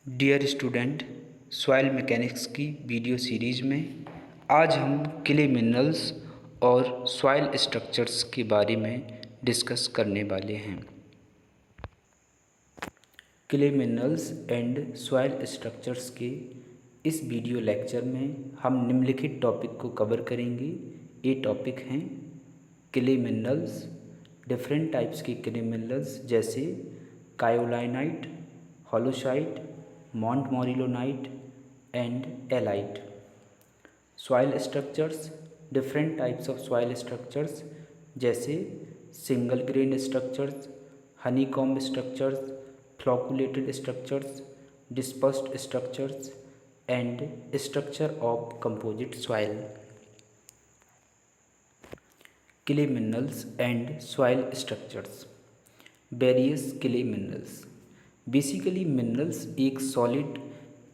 Dear student, soil mechanics की video series में आज हम क्ले मिनरल्स और सॉइल स्ट्रक्चर्स के बारे में डिस्कस करने वाले हैं। Clay minerals and soil structures के इस वीडियो लेक्चर में हम निम्नलिखित टॉपिक को कवर करेंगे। ये टॉपिक हैं क्ले मिनरल्स, डिफरेंट टाइप्स के क्ले मिनरल्स जैसे kaolinite, halloysite, montmorillonite and illite. Soil structures, different types of soil structures जैसे single grain structures, honeycomb structures, flocculated structures, dispersed structures and structure of composite soil. Clay minerals and soil structures. Various clay minerals. Basically minerals एक solid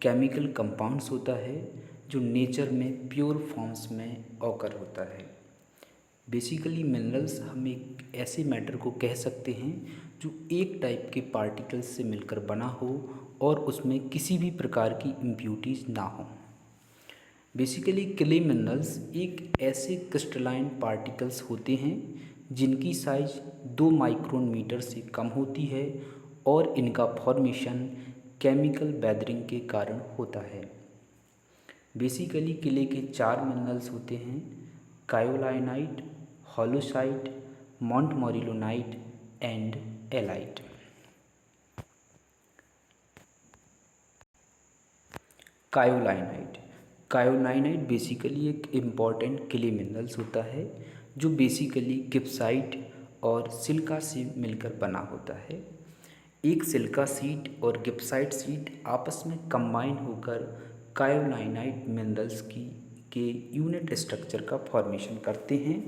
chemical compounds होता है जो nature में pure forms में occur होता है। Basically minerals हम एक ऐसे मैटर को कह सकते हैं जो एक टाइप के पार्टिकल्स से मिलकर बना हो और उसमें किसी भी प्रकार की इम्प्यूरिटीज़ ना हो। बेसिकली क्ले मिनरल्स एक ऐसे क्रिस्टलाइन पार्टिकल्स होते हैं जिनकी साइज 2 माइक्रोन मीटर से कम होती है और इनका फॉर्मेशन केमिकल वेदरिंग के कारण होता है। बेसिकली क्ले के 4 मिनरल्स होते हैं: कायोलाइनाइट, halloysite, montmorillonite and elite. कायोलाइनाइट। कायोलाइनाइट basically एक इम्पॉर्टेंट क्ले मिनरल्स होता है जो बेसिकली गिब्साइट और सिलिका से मिलकर बना होता है। एक सिलिका सीट और गिब्साइट सीट आपस में कंबाइन होकर कायोलाइनाइट मिनरल्स के यूनिट स्ट्रक्चर का फॉर्मेशन करते हैं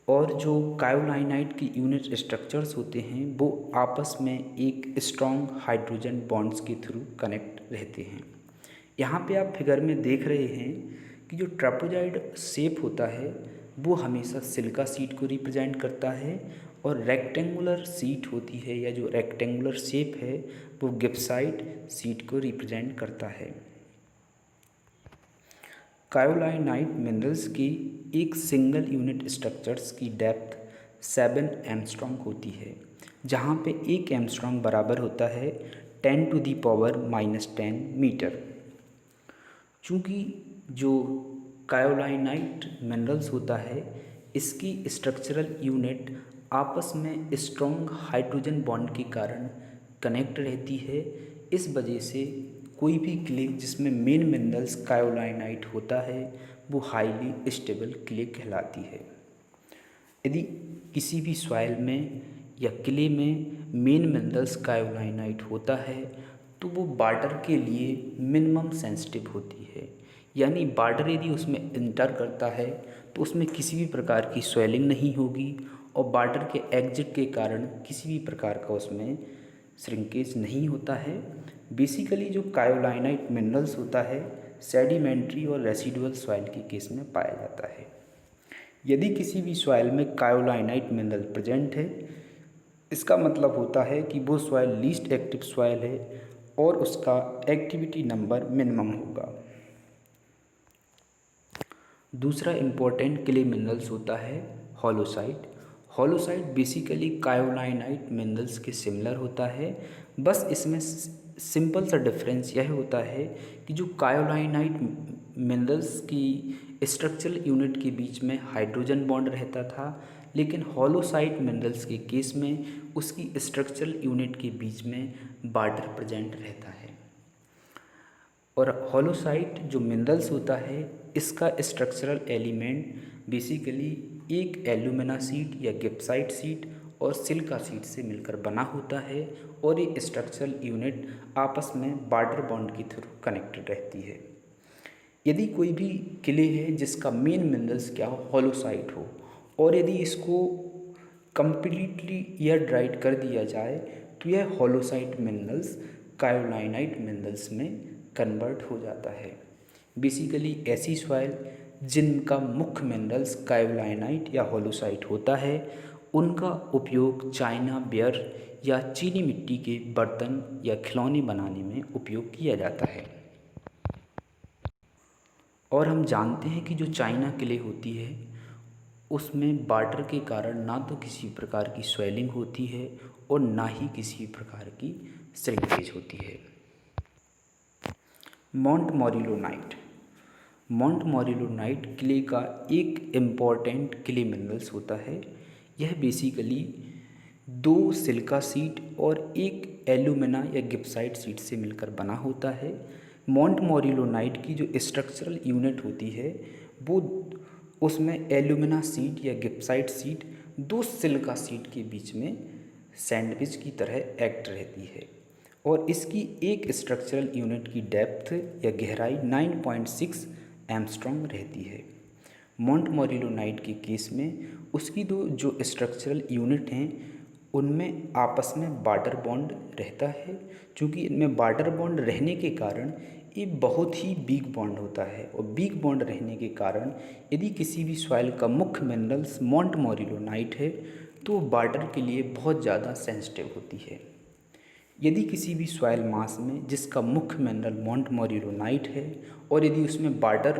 और जो कायोलाइनाइट के यूनिट स्ट्रक्चर्स होते हैं वो आपस में एक स्ट्रॉन्ग हाइड्रोजन बॉन्ड्स के थ्रू कनेक्ट रहते हैं। यहाँ पे आप फिगर में देख रहे हैं कि जो ट्रापेजॉइड शेप होता है वो हमेशा सिलिका सीट को रिप्रेजेंट करता है और रेक्टेंगुलर सीट होती है या जो रेक्टेंगुलर शेप है वो गिब्साइट सीट को रिप्रेजेंट करता है। कायोलाइनाइट मिनरल्स की एक सिंगल यूनिट स्ट्रक्चर्स की डेप्थ 7 एंगस्ट्रॉम होती है, जहाँ पे 1 एंगस्ट्रॉम बराबर होता है 10⁻⁻10 मीटर। चूँकि जो कायोलाइनाइट मिनरल्स होता है इसकी स्ट्रक्चरल यूनिट आपस में स्ट्रॉन्ग हाइड्रोजन बॉन्ड के कारण कनेक्ट रहती है, इस वजह से कोई भी क्ले जिसमें मेन मिनरल्स कायोलाइनाइट होता है वो हाईली स्टेबल क्ले कहलाती है। यदि किसी भी सॉइल में या क्ले में मेन मिनरल्स कायोलाइनाइट होता है तो वो वाटर के लिए मिनिमम सेंसिटिव होती है, यानी वाटर यदि उसमें इंटर करता है तो उसमें किसी भी प्रकार की स्वेलिंग नहीं होगी और वाटर के एग्जिट के कारण किसी भी प्रकार का उसमें श्रिंकेज नहीं होता है। बेसिकली जो कायोलाइनाइट मिनरल्स होता है सेडिमेंट्री और रेसिडुअल सॉइल के केस में पाया जाता है। यदि किसी भी सॉइल में कायोलाइनाइट मिनरल प्रेजेंट है इसका मतलब होता है कि वो सॉइल लीस्ट एक्टिव सॉइल है और उसका एक्टिविटी नंबर मिनिमम होगा। दूसरा इम्पोर्टेंट क्ले मिनरल्स होता है होलोसाइट। होलोसाइट बेसिकली कायोलाइनाइट मिनरल्स के सिमिलर होता है, बस इसमें सिंपल सा डिफरेंस यह होता है कि जो कायोलाइनाइट मिनरल्स की स्ट्रक्चरल यूनिट के बीच में हाइड्रोजन बॉन्ड रहता था, लेकिन होलोसाइट मिनरल्स के केस में उसकी स्ट्रक्चरल यूनिट के बीच में वाटर प्रेजेंट रहता है। और होलोसाइट जो मिनरल्स होता है इसका स्ट्रक्चरल एलिमेंट बेसिकली एक एल्यूमिना सीट या गिब्साइट सीट और सिलिका सीट से मिलकर बना होता है और ये स्ट्रक्चरल यूनिट आपस में वाटर बॉन्ड के थ्रू कनेक्टेड रहती है। यदि कोई भी क्ले है जिसका मेन मिनरल्स क्या हो, होलोसाइट हो, और यदि इसको कम्प्लीटली एयर ड्राइड कर दिया जाए तो यह होलोसाइट मिनरल्स कायोलाइनाइट मिनरल्स में कन्वर्ट हो जाता है। बेसिकली ऐसी सॉइल जिनका मुख्य मिनरल्स कायोलाइनाइट या होलोसाइट होता है उनका उपयोग चाइना बियर या चीनी मिट्टी के बर्तन या खिलौने बनाने में उपयोग किया जाता है। और हम जानते हैं कि जो चाइना क्ले होती है उसमें वाटर के कारण ना तो किसी प्रकार की स्वेलिंग होती है और ना ही किसी प्रकार की श्रिंकेज होती है। मॉन्ट मोरिलोनाइट। मॉन्ट मोरिलोनाइट क्ले का एक इम्पॉर्टेंट क्ले मिनरल्स होता है। यह बेसिकली 2 सिलिका सीट और एक एल्यूमिना या गिप्साइट सीट से मिलकर बना होता है। मॉन्ट मोरिलोनाइट की जो स्ट्रक्चरल यूनिट होती है वो उसमें एल्यूमिना सीट या गिप्साइट सीट 2 सिलिका सीट के बीच में सैंडविच की तरह एक्ट रहती है और इसकी एक स्ट्रक्चरल यूनिट की डेप्थ या गहराई 9.6 एंगस्ट्रॉम रहती है। मॉन्ट मोरिलोनाइट के केस में उसकी दो जो स्ट्रक्चरल यूनिट हैं उनमें आपस में वाटर बॉन्ड रहता है। चूँकि इनमें वाटर बॉन्ड रहने के कारण ये बहुत ही वीक बॉन्ड होता है और वीक बॉन्ड रहने के कारण यदि किसी भी सॉइल का मुख्य मिनरल्स मॉन्ट मोरिलोनाइट है तो वाटर के लिए बहुत ज़्यादा सेंसिटिव होती है। यदि किसी भी सॉइल मास में जिसका मुख्य मिनरल मॉन्ट मोरिलोनाइट है और यदि उसमें वाटर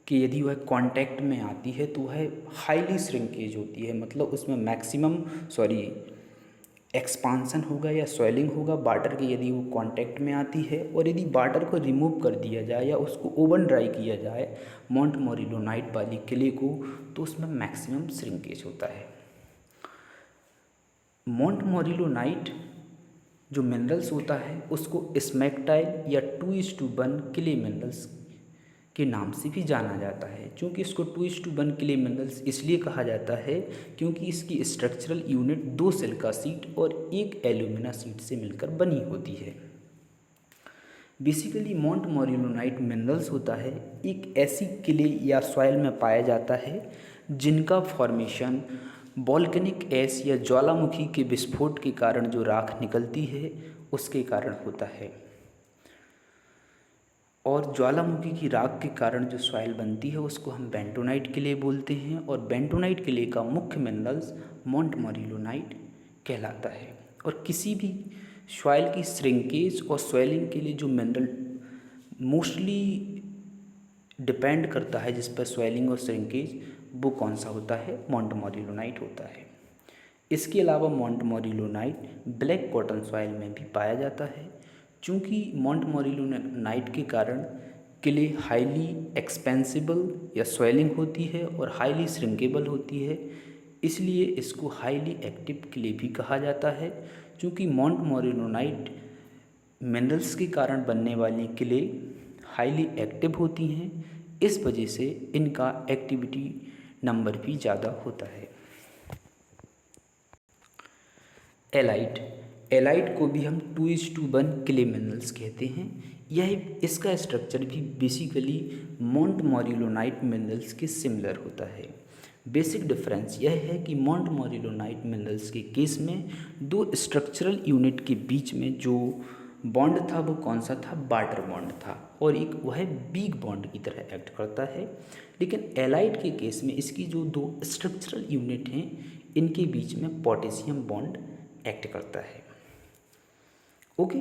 कि यदि वह कांटेक्ट में आती है तो वह हाईली श्रिंकेज होती है, मतलब उसमें मैक्सिमम एक्सपांसन होगा या स्वेलिंग होगा वाटर के यदि वो कांटेक्ट में आती है। और यदि वाटर को रिमूव कर दिया जाए या उसको ओवन ड्राई किया जाए मॉन्ट मोरिलोनाइट वाली क्ले को तो उसमें मैक्सिमम श्रिंकेज होता है। मॉन्ट मोरिलोनाइट जो मिनरल्स होता है उसको स्मैकटाइल या 2:1 क्ले मिनरल्स के नाम से भी जाना जाता है। क्योंकि इसको 2:1 क्ले मिनरल्स इसलिए कहा जाता है क्योंकि इसकी स्ट्रक्चरल यूनिट 2 सिलिका सीट और एक एल्यूमिना सीट से मिलकर बनी होती है। बेसिकली मॉन्ट मोरिलोनाइट मिनरल्स होता है एक ऐसी क्ले या सॉइल में पाया जाता है जिनका फॉर्मेशन वॉल्केनिक ऐश या ज्वालामुखी के विस्फोट के कारण जो राख निकलती है उसके कारण होता है। और ज्वालामुखी की राख के कारण जो सॉइल बनती है उसको हम बेंटोनाइट क्ले बोलते हैं और बेंटोनाइट क्ले का मुख्य मिनरल्स मॉन्ट मोरिलोनाइट कहलाता है। और किसी भी सॉइल की श्रिंकेज और स्वेलिंग के लिए जो मिनरल मोस्टली डिपेंड करता है जिस पर स्वेलिंग और श्रिंकेज वो कौन सा होता है, मॉन्ट मोरिलोनाइट होता है। इसके अलावा मॉन्ट मोरिलोनाइट ब्लैक कॉटन सॉइल में भी पाया जाता है। चूँकि मॉन्ट मोरिलोनाइट के कारण क्ले हाईली एक्सपेंसिबल या स्वेलिंग होती है और हाईली श्रिंकेबल होती है, इसलिए इसको हाईली एक्टिव क्ले भी कहा जाता है। चूँकि मॉन्ट मोरिलोनाइट मिनरल्स के कारण बनने वाली क्ले हाईली एक्टिव होती हैं, इस वजह से इनका एक्टिविटी नंबर भी ज़्यादा होता है। एलाइट को भी हम 2:1 क्ले मिनरल्स कहते हैं। यह इसका स्ट्रक्चर भी बेसिकली मॉन्ट मोरिलोनाइट मिनरल्स के सिमिलर होता है। बेसिक डिफरेंस यह है कि मॉन्ट मोरिलोनाइट मिनरल्स के केस में 2 स्ट्रक्चरल यूनिट के बीच में जो बॉन्ड था वो कौन सा था, वाटर बॉन्ड था और एक वह वीक बॉन्ड की तरह एक्ट करता है। लेकिन एलाइट के केस में इसकी जो 2 स्ट्रक्चरल यूनिट हैं इनके बीच में पोटेशियम बॉन्ड एक्ट करता है। ओके,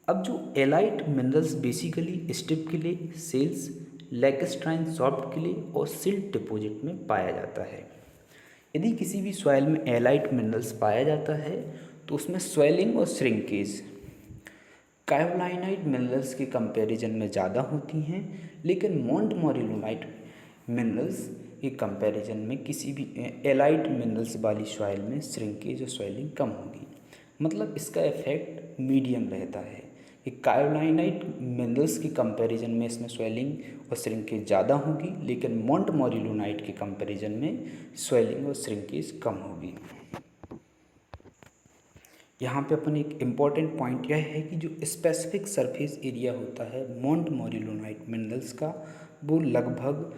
अब जो illite minerals basically stiff clay, shales, lacustrine soft clay और सिल्ट डिपॉजिट में पाया जाता है। यदि किसी भी सॉइल में एलाइट मिनरल्स पाया जाता है तो उसमें स्वेलिंग और श्रिंकेज कायोलाइनाइट मिनरल्स के कंपैरिजन में ज़्यादा होती हैं, लेकिन मॉन्ट मोरिलोनाइट मिनरल्स के कंपैरिजन में किसी भी एलाइट मिनरल्स वाली सॉइल में श्रिंकेज और स्वेलिंग कम होगी। मतलब इसका इफेक्ट मीडियम रहता है कि कायोलाइनाइट मिनरल्स के कंपैरिजन में इसमें स्वेलिंग और श्रिंकेज ज़्यादा होगी, लेकिन मॉन्ट मोरिलोनाइट के कंपैरिजन में स्वेलिंग और श्रिंकेज कम होगी। यहाँ पे अपन एक इम्पॉर्टेंट पॉइंट यह है कि जो स्पेसिफिक सरफेस एरिया होता है मॉन्ट मोरिलोनाइट मिनरल्स का वो लगभग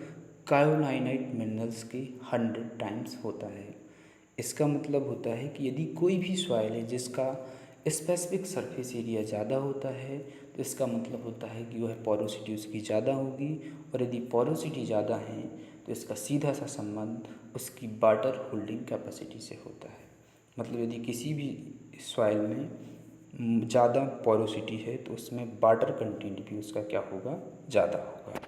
कायोलाइनाइट मिनरल्स के 100 टाइम्स होता है। इसका मतलब होता है कि यदि कोई भी सॉइल है जिसका स्पेसिफिक सरफेस एरिया ज़्यादा होता है तो इसका मतलब होता है कि वह पोरोसिटी उसकी ज़्यादा होगी, और यदि पोरोसिटी ज़्यादा है तो इसका सीधा सा संबंध उसकी वाटर होल्डिंग कैपेसिटी से होता है। मतलब यदि किसी भी सॉइल में ज़्यादा पोरोसिटी है तो उसमें वाटर कंटेंट भी उसका क्या होगा, ज़्यादा होगा।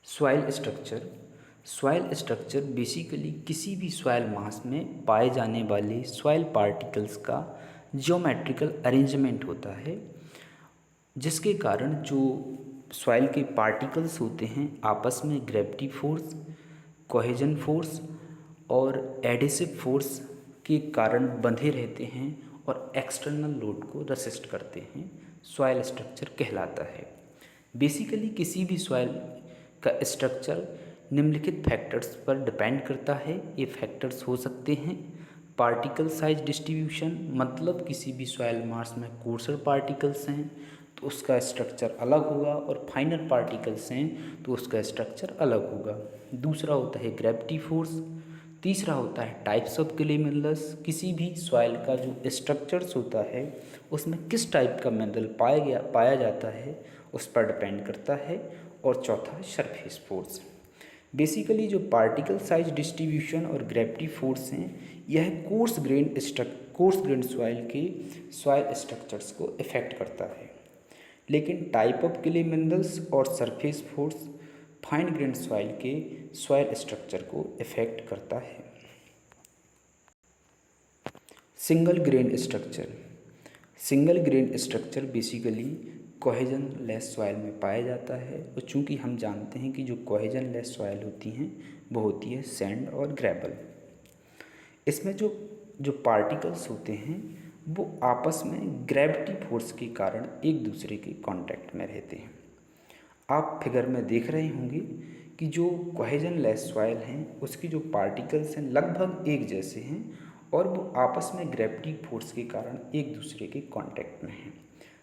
Soil structure. Soil structure basically किसी भी सॉइल मास में पाए जाने वाले सॉइल पार्टिकल्स का ज्योमेट्रिकल अरेंजमेंट होता है, जिसके कारण जो सॉइल के पार्टिकल्स होते हैं आपस में ग्रेविटी फोर्स, कोहेजन फोर्स और एडिसिव फोर्स के कारण बंधे रहते हैं और एक्सटर्नल लोड को रेसिस्ट करते हैं, सॉइल स्ट्रक्चर कहलाता है। बेसिकली किसी भी सॉइल का स्ट्रक्चर निम्नलिखित फैक्टर्स पर डिपेंड करता है। ये फैक्टर्स हो सकते हैं पार्टिकल साइज डिस्ट्रीब्यूशन, मतलब किसी भी सॉइल मास में कोर्सर पार्टिकल्स हैं तो उसका स्ट्रक्चर अलग होगा और फाइनर पार्टिकल्स हैं तो उसका स्ट्रक्चर अलग होगा। दूसरा होता है ग्रेविटी फोर्स। तीसरा होता है टाइप्स ऑफ क्ले मिनरल्स, किसी भी सॉइल का जो स्ट्रक्चर्स होता है उसमें किस टाइप का मिनरल पाया जाता है उस पर डिपेंड करता है। और चौथा है सरफेस फोर्स। बेसिकली जो पार्टिकल साइज डिस्ट्रीब्यूशन और ग्रेविटी फोर्स हैं यह कोर्स ग्रेन सॉइल के सॉइल स्ट्रक्चर्स को इफेक्ट करता है, लेकिन टाइप ऑफ क्ले मिनरल्स और surface force fine grain soil के सॉइल स्ट्रक्चर को इफेक्ट करता है। Single grain structure. Single grain structure basically cohesion less soil में पाया जाता है और चूंकि हम जानते हैं कि जो कोहेजन लेस सॉइल होती हैं वो होती है सैंड और ग्रेवल। इसमें जो जो पार्टिकल्स होते हैं वो आपस में ग्रेविटी फोर्स के कारण एक दूसरे के कांटेक्ट में रहते हैं। आप फिगर में देख रहे होंगे कि जो कोहेजन लेस सॉइल हैं उसकी जो पार्टिकल्स हैं लगभग एक जैसे हैं और वो आपस में ग्रेविटी फोर्स के कारण एक दूसरे के कांटेक्ट में हैं।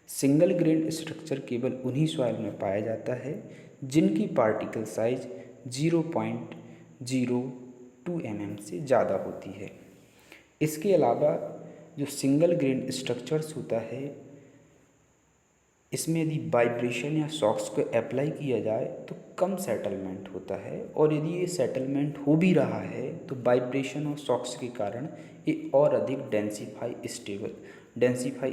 सिंगल ग्रेन स्ट्रक्चर केवल उन्हीं सॉइल में पाया जाता है जिनकी पार्टिकल साइज 0.02 mm से ज़्यादा होती है। इसके अलावा जो सिंगल ग्रेन स्ट्रक्चर्स होता है इसमें यदि वाइब्रेशन या शॉक्स को अप्लाई किया जाए तो कम सेटलमेंट होता है, और यदि ये सेटलमेंट हो भी रहा है तो वाइब्रेशन और शॉक्स के कारण ये और अधिक डेंसिफाई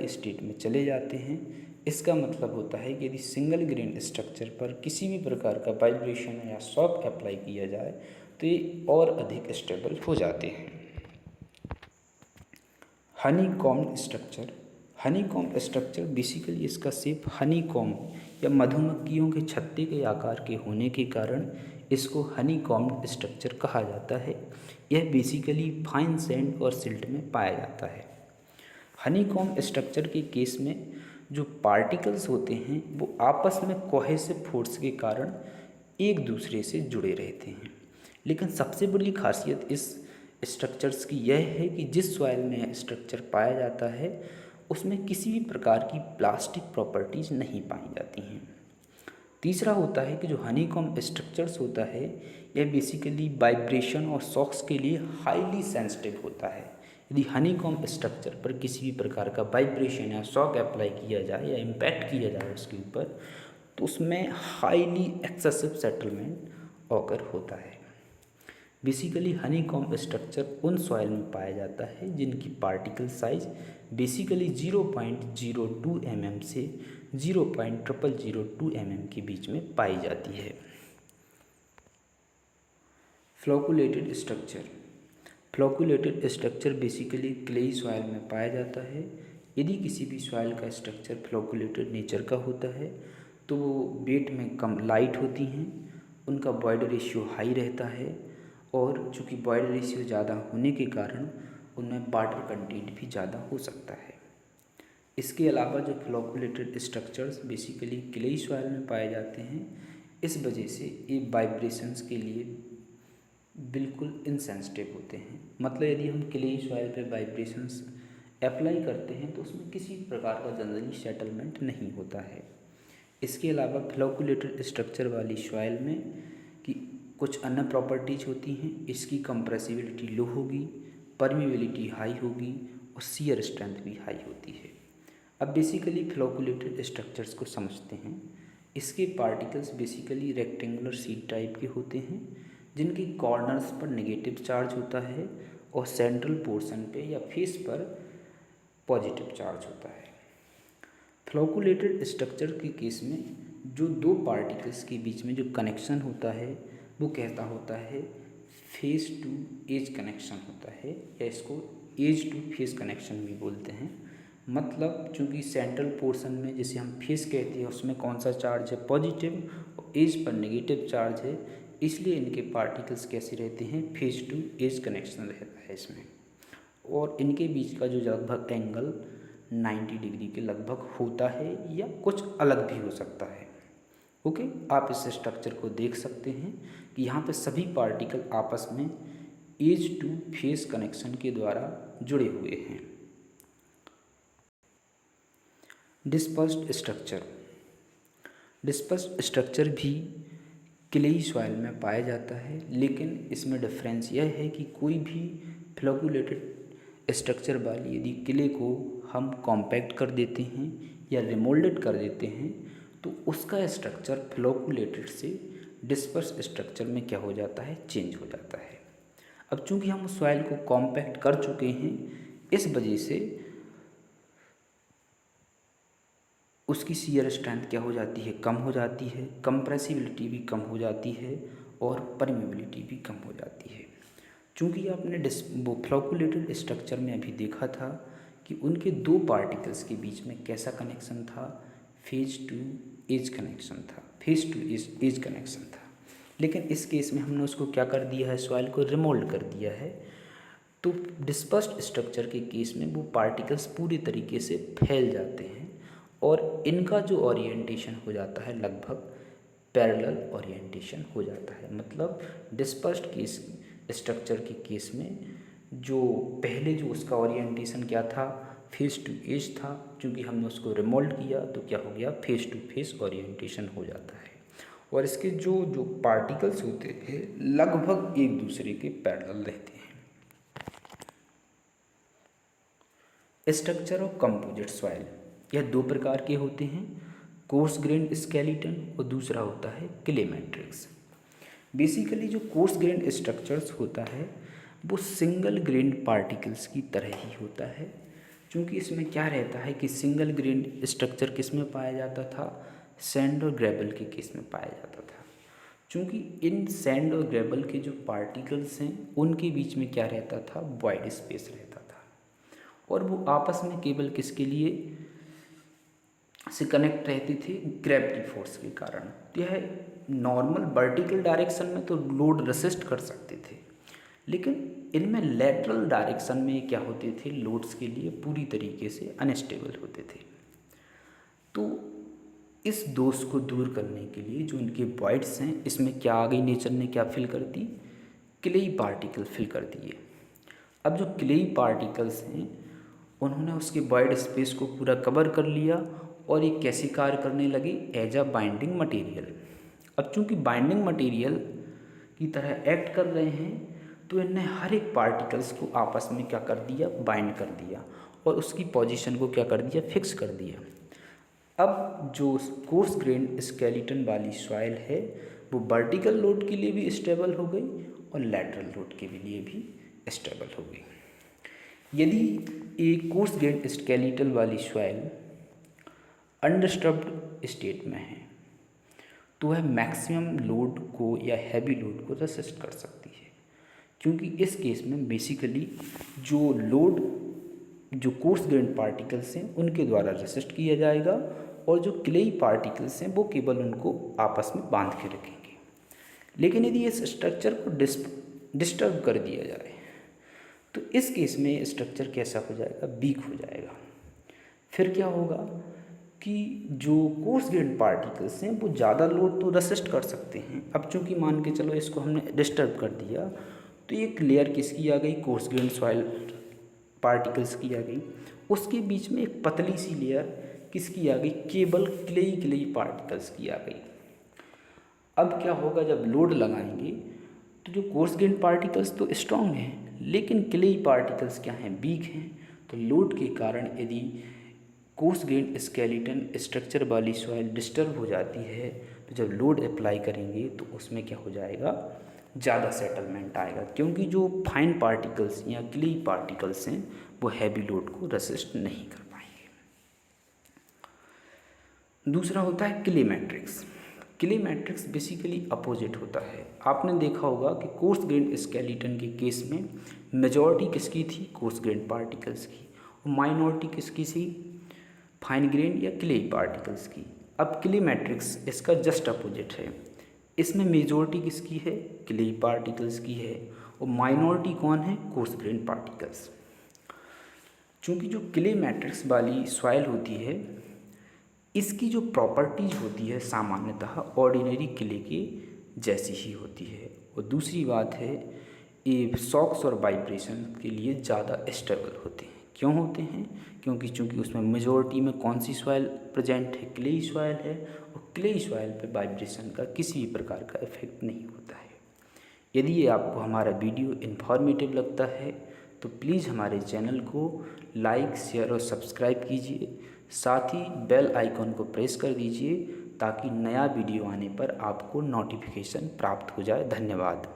स्टेट में चले जाते हैं। इसका मतलब होता है कि यदि सिंगल ग्रेन स्ट्रक्चर पर किसी भी प्रकार का वाइब्रेशन या शॉक अप्लाई किया जाए तो ये और अधिक स्टेबल हो जाते हैं। Honey comb structure. Honey comb structure basically इसका शेप हनी कॉम्ब या मधुमक्खियों के छत्ते के आकार के होने के कारण इसको हनी कॉम्ब स्ट्रक्चर कहा जाता है। यह बेसिकली फाइन सैंड और सिल्ट में पाया जाता है। हनी कॉम्ब स्ट्रक्चर के केस में जो पार्टिकल्स होते हैं वो आपस में कोहेसिव फोर्स के कारण एक दूसरे से जुड़े रहते हैं, लेकिन सबसे बड़ी खासियत इस स्ट्रक्चर्स की यह है कि जिस सॉइल में स्ट्रक्चर पाया जाता है उसमें किसी भी प्रकार की प्लास्टिक प्रॉपर्टीज़ नहीं पाई जाती हैं। तीसरा होता है कि जो हनीकॉम्ब स्ट्रक्चर्स होता है यह बेसिकली वाइब्रेशन और शॉक्स के लिए हाईली सेंसिटिव होता है। यदि हनीकॉम्ब स्ट्रक्चर पर किसी भी प्रकार का वाइब्रेशन या शॉक अप्लाई किया जाए या इम्पैक्ट किया जाए उसके ऊपर तो उसमें हाईली एक्सेसिव सेटलमेंट ऑकर होता है। बेसिकली हनीकॉम्ब स्ट्रक्चर उन सॉइल में पाया जाता है जिनकी पार्टिकल साइज बेसिकली 0.02 mm से 0.0002 mm के बीच में पाई जाती है। Flocculated structure. Flocculated structure basically clayey soil में पाया जाता है। यदि किसी भी सॉइल का स्ट्रक्चर फ्लोकुलेटेड नेचर का होता है तो वो वेट में कम लाइट होती हैं, उनका बॉइड रेशियो हाई रहता है और चूँकि बॉइड रेशियो ज़्यादा होने के कारण उनमें वाटर कंटेंट भी ज़्यादा हो सकता है। इसके अलावा जो flocculated structures basically clayey soil में पाए जाते हैं, इस वजह से ये वाइब्रेशंस के लिए बिल्कुल इनसेंसिटिव होते हैं। मतलब यदि हम क्लेई सॉइल पे वाइब्रेशंस अप्लाई करते हैं तो उसमें किसी प्रकार का जनरली सेटलमेंट नहीं होता है। इसके अलावा फ्लोकुलेटेड स्ट्रक्चर वाली सॉइल में कि कुछ अन्य प्रॉपर्टीज़ होती हैं। इसकी कंप्रेसिबिलिटी लो होगी, परमेबिलिटी हाई होगी और शियर स्ट्रेंथ भी हाई होती है। अब बेसिकली फ्लोकुलेटेड स्ट्रक्चर्स को समझते हैं। इसके particles basically rectangular seed type के होते हैं जिनकी कॉर्नर्स पर नेगेटिव चार्ज होता है और सेंट्रल पोर्शन पे या फेस पर पॉजिटिव चार्ज होता है। फ्लोकुलेटेड स्ट्रक्चर के केस में जो दो पार्टिकल्स के बीच में जो कनेक्शन होता है वो कहता होता है फेस टू एज कनेक्शन होता है, या इसको एज टू फेस कनेक्शन भी बोलते हैं। मतलब चूँकि सेंट्रल पोर्शन में जिसे हम फेस कहते हैं उसमें कौन सा चार्ज है, पॉजिटिव, और एज पर नेगेटिव चार्ज है, इसलिए इनके पार्टिकल्स कैसे रहते हैं, फेस टू एज कनेक्शन रहता है इसमें। और इनके बीच का जो लगभग एंगल 90 डिग्री के लगभग होता है, या कुछ अलग भी हो सकता है। ओके, आप इस स्ट्रक्चर को देख सकते हैं कि यहाँ पे सभी पार्टिकल आपस में एज टू फेस कनेक्शन के द्वारा जुड़े हुए हैं। डिस्पर्स्ड स्ट्रक्चर, डिस्पर्स्ड स्ट्रक्चर भी क्लेई सॉइल में पाया जाता है, लेकिन इसमें डिफरेंस यह है कि कोई भी फ्लोकुलेटेड स्ट्रक्चर वाली यदि क्ले को हम कॉम्पैक्ट कर देते हैं या रिमोल्डेड कर देते हैं तो उसका स्ट्रक्चर फ्लोकुलेटेड से डिस्पर्स स्ट्रक्चर में क्या हो जाता है, चेंज हो जाता है। अब चूंकि हम उस सॉइल को कॉम्पैक्ट कर चुके हैं, इस वजह से उसकी शियर स्ट्रेंथ क्या हो जाती है, कम हो जाती है, कंप्रेसिबिलिटी भी कम हो जाती है और परमेबिलिटी भी कम हो जाती है। चूँकि आपने फ्लोकुलेटेड स्ट्रक्चर में अभी देखा था कि उनके दो पार्टिकल्स के बीच में कैसा कनेक्शन था, फेज टू एज कनेक्शन था, फेज टू एज कनेक्शन था। लेकिन इस केस में हमने उसको क्या कर दिया है, सॉइल को रिमोल्ड कर दिया है। तो डिस्पर्स्ड स्ट्रक्चर के केस में वो पार्टिकल्स पूरी तरीके से फैल जाते हैं और इनका जो ओरिएंटेशन हो जाता है लगभग पैरेलल ओरिएंटेशन हो जाता है। मतलब डिस्पर्स्ड केस स्ट्रक्चर के केस में जो पहले जो उसका ओरिएंटेशन क्या था, फेस टू एज था, क्योंकि हमने उसको रिमोल्ड किया तो क्या हो गया, फेस टू फेस ओरिएंटेशन हो जाता है। और इसके जो जो पार्टिकल्स होते हैं लगभग एक दूसरे के पैरेलल रहते हैं। स्ट्रक्चर ऑफ कंपोजिट सॉइल, यह दो प्रकार के होते हैं, कोर्स ग्रेन्ड स्केलेटन और दूसरा होता है क्ले मैट्रिक्स। बेसिकली जो कोर्स ग्रेन्ड स्ट्रक्चर्स होता है वो सिंगल ग्रेन्ड पार्टिकल्स की तरह ही होता है। क्योंकि इसमें क्या रहता है कि सिंगल ग्रेन्ड स्ट्रक्चर किस में पाया जाता था, सैंड और ग्रेवल के केस में पाया जाता था। क्योंकि इन सैंड और ग्रेवल के जो पार्टिकल्स हैं उनके बीच में क्या रहता था, वाइड स्पेस रहता था, और वो आपस में केवल किसके लिए से कनेक्ट रहते थे, ग्रेविटी फोर्स के कारण। तो यह नॉर्मल वर्टिकल डायरेक्शन में तो लोड रेसिस्ट कर सकते थे, लेकिन इनमें लेटरल डायरेक्शन में क्या होते थे, लोड्स के लिए पूरी तरीके से अनस्टेबल होते थे। तो इस दोष को दूर करने के लिए जो इनके वॉइड्स हैं, इसमें क्या आ गई, नेचर ने क्या फिल कर दी, क्लेई पार्टिकल फिल कर दिए। अब जो क्लेई पार्टिकल्स हैं उन्होंने उसके वॉइड स्पेस को पूरा कवर कर लिया और ये कैसे कार्य करने लगे, एज अ बाइंडिंग मटेरियल। अब चूंकि बाइंडिंग मटेरियल की तरह एक्ट कर रहे हैं तो इनने हर एक पार्टिकल्स को आपस में क्या कर दिया, बाइंड कर दिया और उसकी पोजीशन को क्या कर दिया, फिक्स कर दिया। अब जो कोर्स ग्रेन्ड स्केलेटन वाली सॉइल है वो वर्टिकल लोड के लिए भी स्टेबल हो गई और लैटरल लोड के लिए भी स्टेबल हो गई। यदि एक कोर्स ग्रेन्ड स्केलेटन वाली सॉइल अनडिस्टर्ब्ड स्टेट में है तो वह मैक्सिमम लोड को या हैवी लोड को रेसिस्ट कर सकती है। क्योंकि इस केस में बेसिकली जो लोड जो कोर्स ग्रेन्ड पार्टिकल्स हैं उनके द्वारा रेसिस्ट किया जाएगा और जो क्लेई पार्टिकल्स हैं वो केवल उनको आपस में बांध के रखेंगे। लेकिन यदि इस स्ट्रक्चर को डिस्टर्ब कर दिया जाए तो इस केस में स्ट्रक्चर कैसा हो जाएगा, वीक हो जाएगा। फिर क्या होगा कि जो कोर्स ग्रेन्ड पार्टिकल्स हैं वो ज़्यादा लोड तो रेसिस्ट कर सकते हैं। अब चूँकि मान के चलो इसको हमने डिस्टर्ब कर दिया तो एक लेयर किसकी आ गई, कोर्स ग्रेन्ड सॉइल पार्टिकल्स की आ गई, उसके बीच में एक पतली सी लेयर किसकी आ गई, केवल क्लेई पार्टिकल्स की आ गई। अब क्या होगा, जब लोड लगाएंगे तो जो कोर्स ग्रेन्ड पार्टिकल्स तो स्ट्रॉन्ग हैं लेकिन क्लेई पार्टिकल्स क्या हैं, वीक हैं। तो लोड के कारण यदि कोर्स ग्रेन्ड स्केलेटन स्ट्रक्चर वाली सॉइल डिस्टर्ब हो जाती है तो जब लोड अप्लाई करेंगे तो उसमें क्या हो जाएगा, ज़्यादा सेटलमेंट आएगा, क्योंकि जो फाइन पार्टिकल्स या क्ले पार्टिकल्स हैं वो हैवी लोड को रेसिस्ट नहीं कर पाएंगे। दूसरा होता है clay matrix. Clay matrix basically opposite होता है। आपने देखा होगा कि कोर्स ग्रेन स्केलेटन के केस में मेजॉरिटी किसकी थी, कोर्स ग्रेन पार्टिकल्स की, और माइनॉरिटी किसकी थी, फाइन ग्रेन या क्ले पार्टिकल्स की। अब क्ले मैट्रिक्स इसका जस्ट अपोजिट है। इसमें मेजॉरिटी किसकी है, क्ले पार्टिकल्स की है, और माइनॉरिटी कौन है, कोर्स ग्रेन पार्टिकल्स। चूँकि जो क्ले मैट्रिक्स वाली सॉइल होती है इसकी जो प्रॉपर्टीज होती है सामान्यतः ऑर्डिनरी क्ले के जैसी ही होती है। और दूसरी बात है ये शॉक्स और वाइब्रेशन के लिए ज़्यादा स्टेबल होते हैं। क्यों होते हैं, क्योंकि चूँकि उसमें मेजॉरिटी में कौन सी सॉइल प्रेजेंट है, क्ले सॉइल है, और क्ले सॉइल पे वाइब्रेशन का किसी भी प्रकार का इफेक्ट नहीं होता है। यदि ये आपको हमारा वीडियो इन्फॉर्मेटिव लगता है तो प्लीज़ हमारे चैनल को लाइक, शेयर और सब्सक्राइब कीजिए। साथ ही बेल आइकॉन को प्रेस कर दीजिए ताकि नया वीडियो आने पर आपको नोटिफिकेशन प्राप्त हो जाए। धन्यवाद।